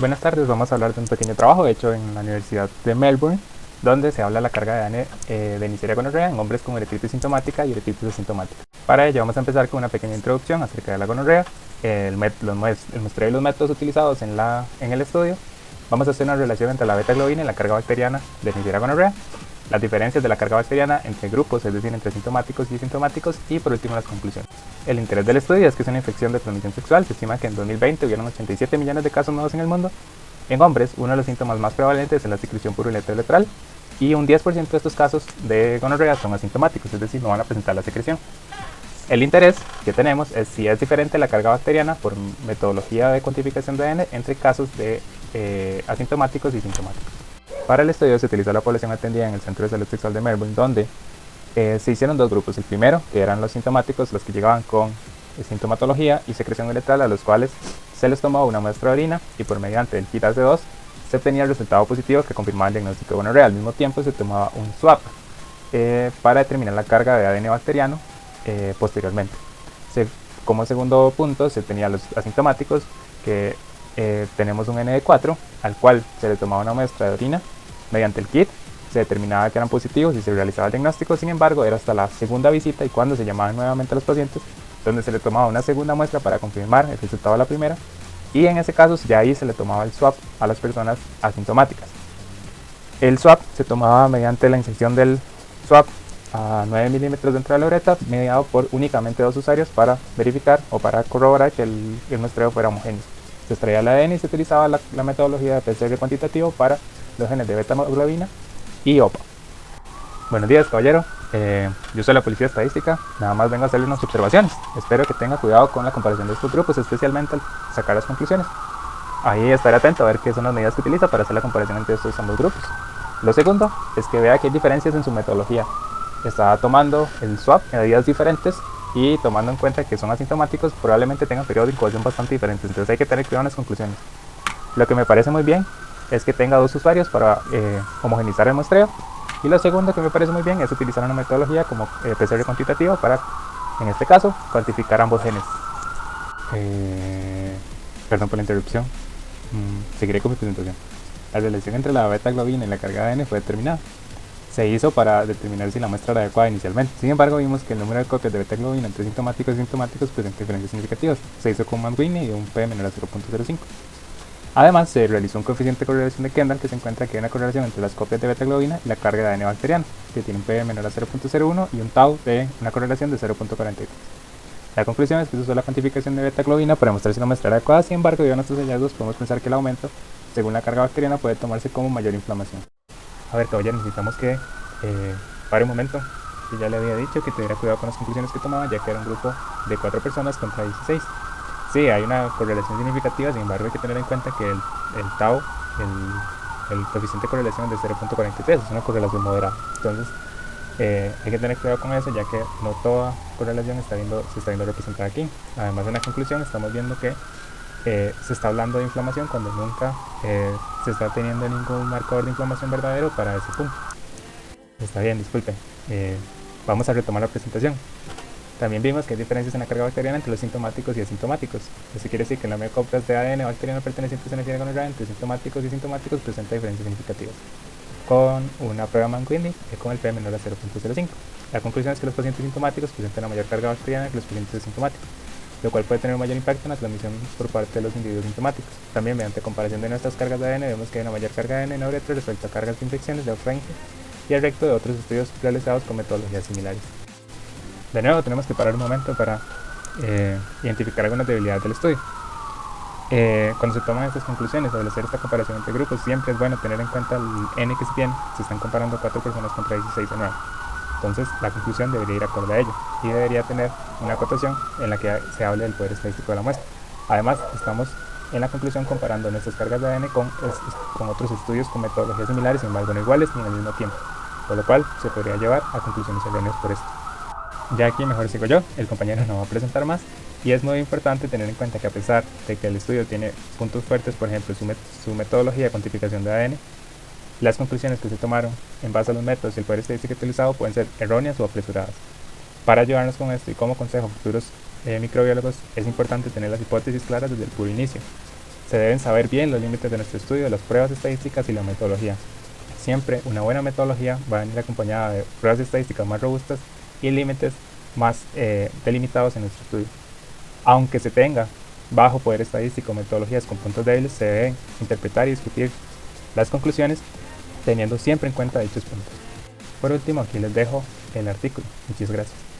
Buenas tardes, vamos a hablar de un pequeño trabajo hecho en la Universidad de Melbourne, donde se habla de la carga de ADN de Neisseria gonorrea en hombres con uretritis sintomática y uretritis asintomática. Para ello vamos a empezar con una pequeña introducción acerca de la gonorrea, el muestreo y los métodos utilizados en el estudio. Vamos a hacer una relación entre la beta-globina y la carga bacteriana de Neisseria gonorrea, las diferencias de la carga bacteriana entre grupos, es decir, entre sintomáticos y asintomáticos, y por último las conclusiones. El interés del estudio es que es una infección de transmisión sexual. Se estima que en 2020 hubieron 87 millones de casos nuevos en el mundo. En hombres, uno de los síntomas más prevalentes es la secreción purulenta uretral, y un 10% de estos casos de gonorrea son asintomáticos, es decir, no van a presentar la secreción. El interés que tenemos es si es diferente la carga bacteriana por metodología de cuantificación de ADN entre casos de asintomáticos y sintomáticos. Para el estudio se utilizó la población atendida en el Centro de Salud Sexual de Melbourne, donde se hicieron dos grupos. El primero, que eran los sintomáticos, los que llegaban con sintomatología y secreción uretral, a los cuales se les tomó una muestra de orina y por mediante el kit AC2 se obtenía el resultado positivo que confirmaba el diagnóstico de gonorrea. Al mismo tiempo se tomaba un swab para determinar la carga de ADN bacteriano posteriormente. Como segundo punto se tenía los asintomáticos, que tenemos un ND4 al cual se le tomaba una muestra de orina mediante el kit. Se determinaba que eran positivos y se realizaba el diagnóstico. Sin embargo, era hasta la segunda visita y cuando se llamaban nuevamente a los pacientes donde se le tomaba una segunda muestra para confirmar el resultado de la primera, y en ese caso ya ahí se le tomaba el swab a las personas asintomáticas. El swab se tomaba mediante la inyección del swab a 9 milímetros dentro de la uretra, mediado por únicamente dos usuarios para verificar o para corroborar que el muestreo fuera homogéneo. Se extraía el ADN y se utilizaba la metodología de PCR cuantitativo para los genes de beta-globina y OPA. Buenos días, caballero. Yo soy la policía estadística. Nada más vengo a hacerle unas observaciones. Espero que tenga cuidado con la comparación de estos grupos, especialmente al sacar las conclusiones. Ahí estaré atento a ver qué son las medidas que utiliza para hacer la comparación entre estos ambos grupos. Lo segundo es que vea que hay diferencias en su metodología. Está tomando el swab en días diferentes y tomando en cuenta que son asintomáticos, probablemente tengan periodos de incubación bastante diferentes. Entonces hay que tener cuidado en las conclusiones. Lo que me parece muy bien es que tenga dos usuarios para homogenizar el muestreo. Y lo segundo que me parece muy bien es utilizar una metodología como PCR cuantitativo para, en este caso, cuantificar ambos genes. Perdón por la interrupción. Seguiré con mi presentación. La relación entre la beta-globina y la carga de ADN fue determinada. Se hizo para determinar si la muestra era adecuada inicialmente. Sin embargo, vimos que el número de copias de beta-globina entre sintomáticos y sintomáticos presenta diferencias significativas. Se hizo con un Mann-Whitney y un P menor a 0.05. Además, se realizó un coeficiente de correlación de Kendall que se encuentra que hay una correlación entre las copias de beta-globina y la carga de ADN bacteriano, que tiene un P menor a 0.01 y un tau de una correlación de 0.43. La conclusión es que se usó la cuantificación de beta-globina para demostrar si la muestra era adecuada. Sin embargo, debido a nuestros hallazgos, podemos pensar que el aumento, según la carga bacteriana, puede tomarse como mayor inflamación. A ver, caballero, necesitamos que pare un momento. Que ya le había dicho que tuviera cuidado con las conclusiones que tomaba, ya que era un grupo de 4 personas contra 16. Sí, hay una correlación significativa, sin embargo hay que tener en cuenta que el tau, el coeficiente de correlación es de 0.43, es una correlación moderada. Entonces hay que tener cuidado con eso, ya que no toda correlación se está viendo representada aquí. Además, en la conclusión estamos viendo que se está hablando de inflamación cuando nunca se está teniendo ningún marcador de inflamación verdadero para ese punto. Está bien, disculpen. Vamos a retomar la presentación. También vimos que hay diferencias en la carga bacteriana entre los sintomáticos y asintomáticos. Eso quiere decir que el número de copias de ADN bacteriano pertenecientes a Neisseria gonorrea entre sintomáticos y sintomáticos presenta diferencias significativas, con una prueba Mann-Whitney con el P menor a 0.05. La conclusión es que los pacientes sintomáticos presentan una mayor carga bacteriana que los pacientes asintomáticos, lo cual puede tener un mayor impacto en la transmisión por parte de los individuos sintomáticos. También, mediante comparación de nuestras cargas de ADN, vemos que hay una mayor carga de ADN en la uretra respecto a cargas de infecciones de off-range y el recto de otros estudios realizados con metodologías similares. De nuevo, tenemos que parar un momento para identificar algunas debilidades del estudio. Cuando se toman estas conclusiones, al hacer esta comparación entre grupos, siempre es bueno tener en cuenta el N que se tiene. Se están comparando 4 personas contra 16 de nuevo. Entonces, la conclusión debería ir acorde a ello y debería tener una acotación en la que se hable del poder estadístico de la muestra. Además, estamos en la conclusión comparando nuestras cargas de ADN con otros estudios con metodologías similares, sin embargo no iguales ni al mismo tiempo, por lo cual se podría llevar a conclusiones erróneas por esto. Ya aquí mejor sigo yo, el compañero no va a presentar más, y es muy importante tener en cuenta que a pesar de que el estudio tiene puntos fuertes, por ejemplo su metodología de cuantificación de ADN, las conclusiones que se tomaron en base a los métodos y el poder estadístico utilizado pueden ser erróneas o apresuradas. Para ayudarnos con esto y como consejo a futuros microbiólogos, es importante tener las hipótesis claras desde el puro inicio. Se deben saber bien los límites de nuestro estudio, las pruebas estadísticas y la metodología. Siempre una buena metodología va a venir acompañada de pruebas estadísticas más robustas y límites más delimitados en nuestro estudio. Aunque se tenga bajo poder estadístico o metodologías con puntos débiles, se deben interpretar y discutir las conclusiones teniendo siempre en cuenta dichos puntos. Por último, aquí les dejo el artículo. Muchas gracias.